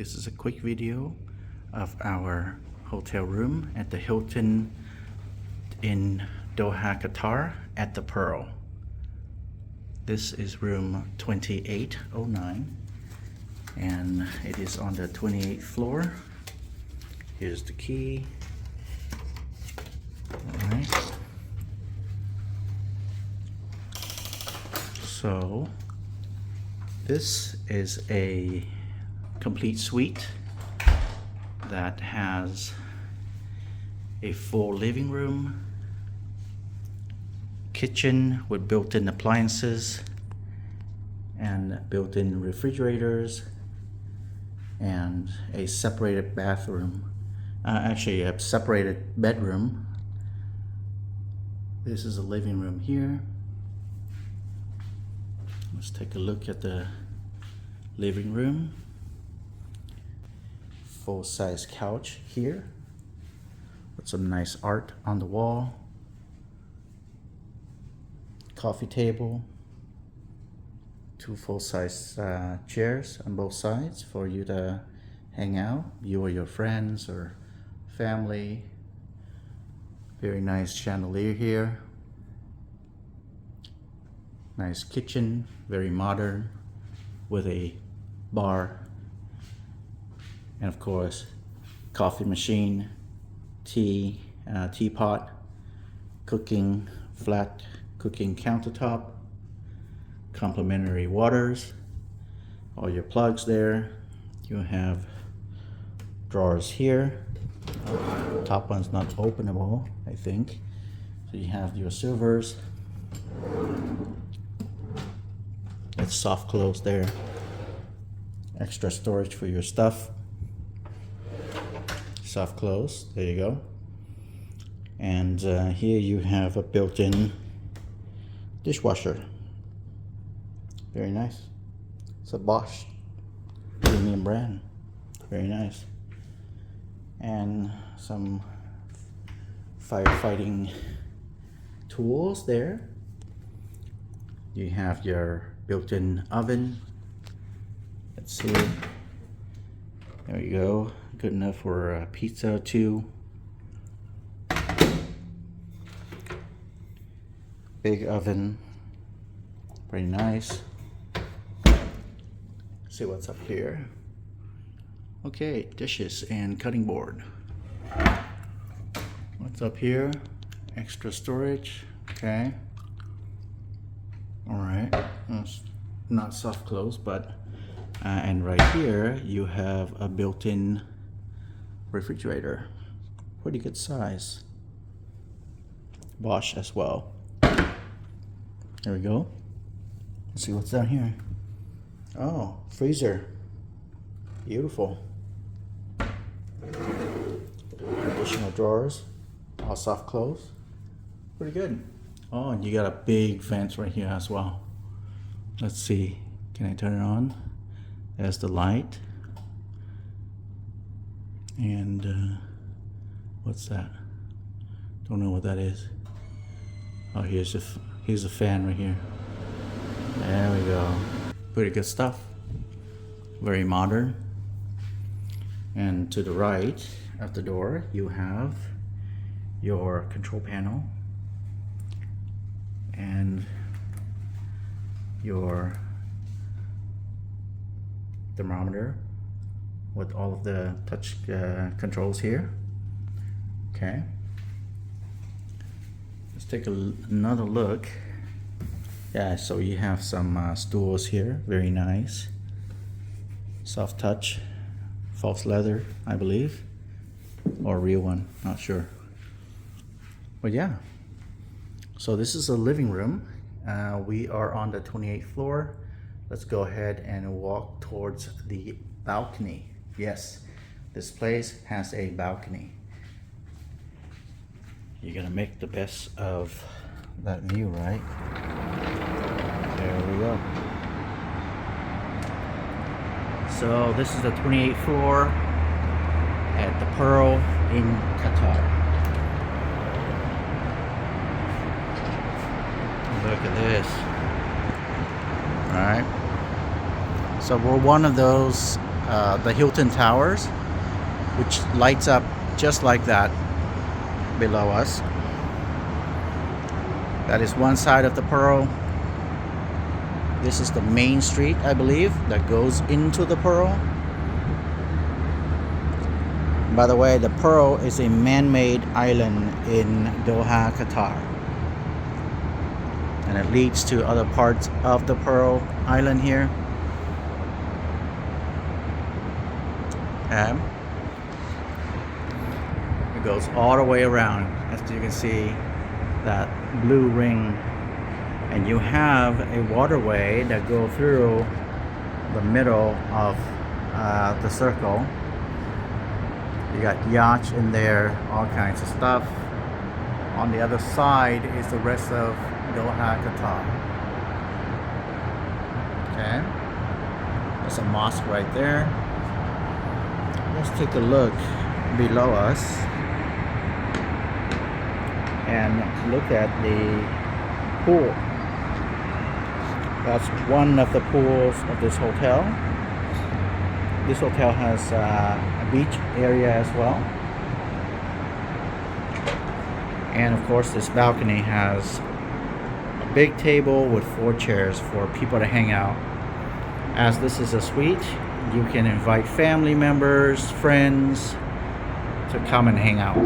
This is a quick video of our hotel room at the Hilton in Doha, Qatar at the Pearl. This is room 2809 and it is on the 28th floor. Here's the key. Alright. So this is a complete suite that has a full living room, kitchen with built-in appliances and built-in refrigerators, and a separated bathroom, actually a separated bedroom. This is a living room here. Let's take a look at the living room. Full-size couch here with some nice art on the wall. Coffee table. Two full-size chairs on both sides for you to hang out, you or your friends or family. Very nice chandelier here. Nice kitchen, very modern, with a bar and of course coffee machine, teapot, flat cooking countertop, complimentary waters, all your plugs there. You have drawers here. Top one's not openable, I think. So you have your silvers. It's soft close there. Extra storage for your stuff. Soft close, there you go. And here you have a built-in dishwasher. Very nice. It's a Bosch premium brand. Very nice. And some firefighting tools there. You have your built-in oven. Let's see. There you go. Good enough for a pizza too. Big oven. Pretty nice. See what's up here. Okay, dishes and cutting board. What's up here? Extra storage. Okay. Alright. It's not soft close, but and right here you have a built-in refrigerator. Pretty good size. Bosch as well. There we go. Let's see what's down here. Oh, freezer. Beautiful. Additional drawers. All soft close. Pretty good. Oh, and you got a big vent right here as well. Let's see. Can I turn it on? There's the light. And what's that? Don't know what that is. Oh, here's a fan right here. There we go. Pretty good stuff. Very modern. And to the right of the door, you have your control panel and your thermometer with all of the touch controls here. Okay, let's take another look. Yeah, so you have some stools here, very nice, soft touch, false leather, I believe, or real one, not sure. But yeah, so this is a living room. We are on the 28th floor. Let's go ahead and walk towards the balcony. Yes, this place has a balcony. You're gonna make the best of that view, right? There we go. So this is the 28th floor at the Pearl in Qatar. Look at this. Alright. So we're one of those the Hilton Towers, which lights up just like that below us. That is one side of the Pearl. This is the main street, I believe, that goes into the Pearl. By the way, the Pearl is a man-made island in Doha, Qatar. And it leads to other parts of the Pearl Island here. Okay. It goes all the way around, as you can see, that blue ring. And you have a waterway that goes through the middle of the circle. You got yachts in there, all kinds of stuff. On the other side is the rest of Doha, Qatar. Okay, there's a mosque right there. Let's take a look below us and look at the pool. That's one of the pools of this hotel. This hotel has a beach area as well. And of course, this balcony has a big table with 4 chairs for people to hang out. As this is a suite, you can invite family members, friends to come and hang out.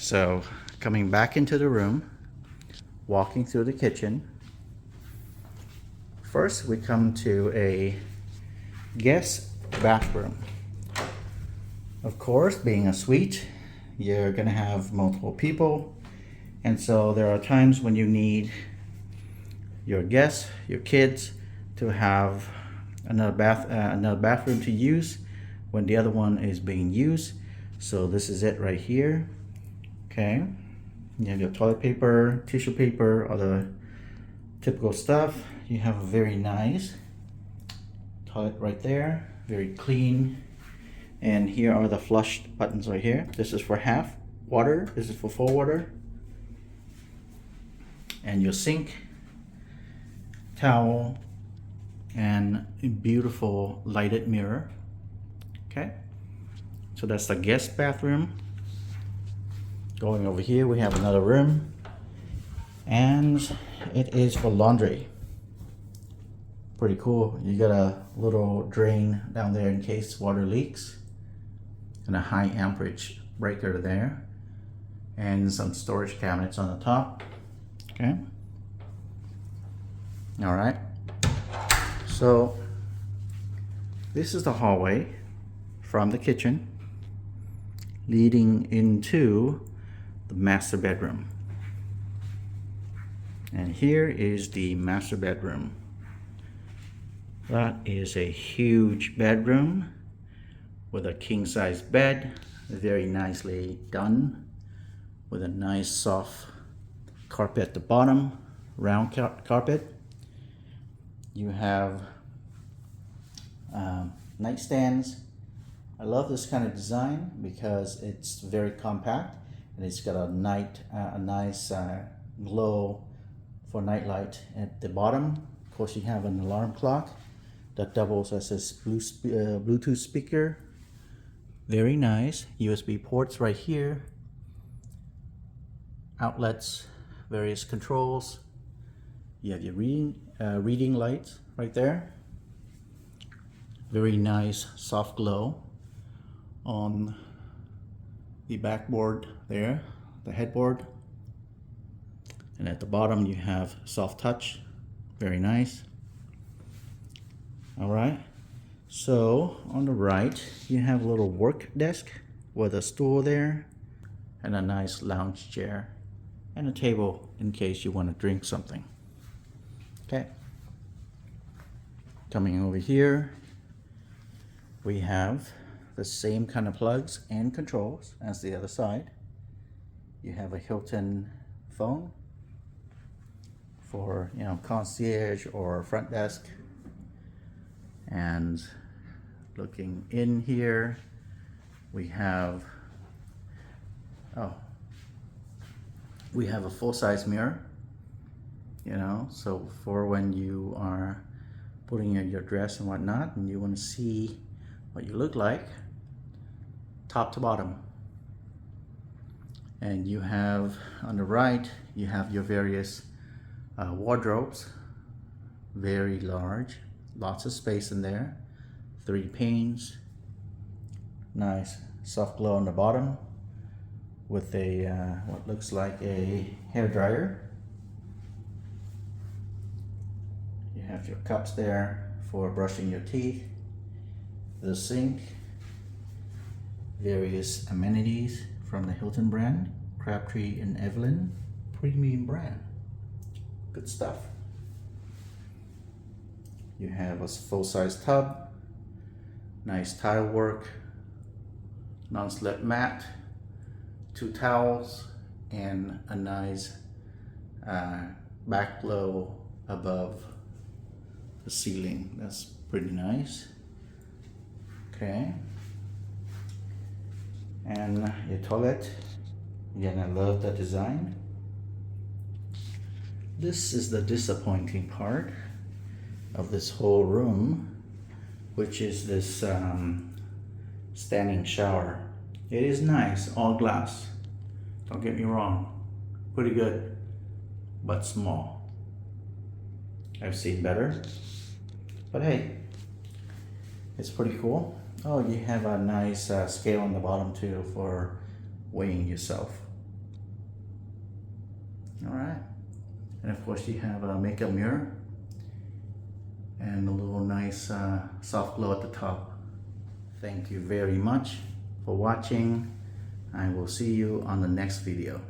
So coming back into the room, walking through the kitchen. First, we come to a guest bathroom. Of course, being a suite, you're gonna have multiple people, and so there are times when you need your guests, your kids, to have another bathroom to use when the other one is being used. So this is it right here. Okay, you have your toilet paper, tissue paper, all the typical stuff. You have a very nice toilet right there, very clean. And here are the flush buttons right here. This is for half water, this is for full water. And your sink, towel, and a beautiful lighted mirror. Okay, so that's the guest bathroom. Going over here, we have another room, and it is for laundry. Pretty cool. You got a little drain down there in case water leaks, and a high amperage breaker there, and some storage cabinets on the top. Okay. All right. So this is the hallway from the kitchen leading into the master bedroom. And here is the master bedroom. That is a huge bedroom with a king-size bed, very nicely done, with a nice soft carpet at the bottom, round carpet. You have nightstands. I love this kind of design because it's very compact, and it's got a nice glow for nightlight at the bottom. Of course, you have an alarm clock that doubles as a Bluetooth speaker. Very nice. USB ports right here. Outlets, various controls. You have your reading lights right there. Very nice soft glow on the backboard there, the headboard. And at the bottom you have soft touch. Very nice. All right. So on the right, you have a little work desk with a stool there, and a nice lounge chair, and a table in case you want to drink something. Okay. Coming over here, we have the same kind of plugs and controls as the other side. You have a Hilton phone for, you know, concierge or front desk. And looking in here, we have a full-size mirror, you know, so for when you are putting in your dress and whatnot and you want to see what you look like top to bottom. And you have on the right, you have your various wardrobes, very large, lots of space in there, 3 panes, nice soft glow on the bottom with a what looks like a hair dryer. You have your cups there for brushing your teeth, the sink, various amenities from the Hilton brand, Crabtree and Evelyn, premium brand, good stuff. You have a full-size tub, nice tile work, non-slip mat, 2 towels, and a nice back glow above the ceiling. That's pretty nice. Okay. And your toilet, again, I love the design. This is the disappointing part of this whole room, which is this standing shower. It is nice, all glass, don't get me wrong, pretty good, but small. I've seen better, but hey, it's pretty cool. Oh, you have a nice scale on the bottom too for weighing yourself. All right. And of course you have a makeup mirror and a little nice soft glow at the top. Thank you very much for watching. I will see you on the next video.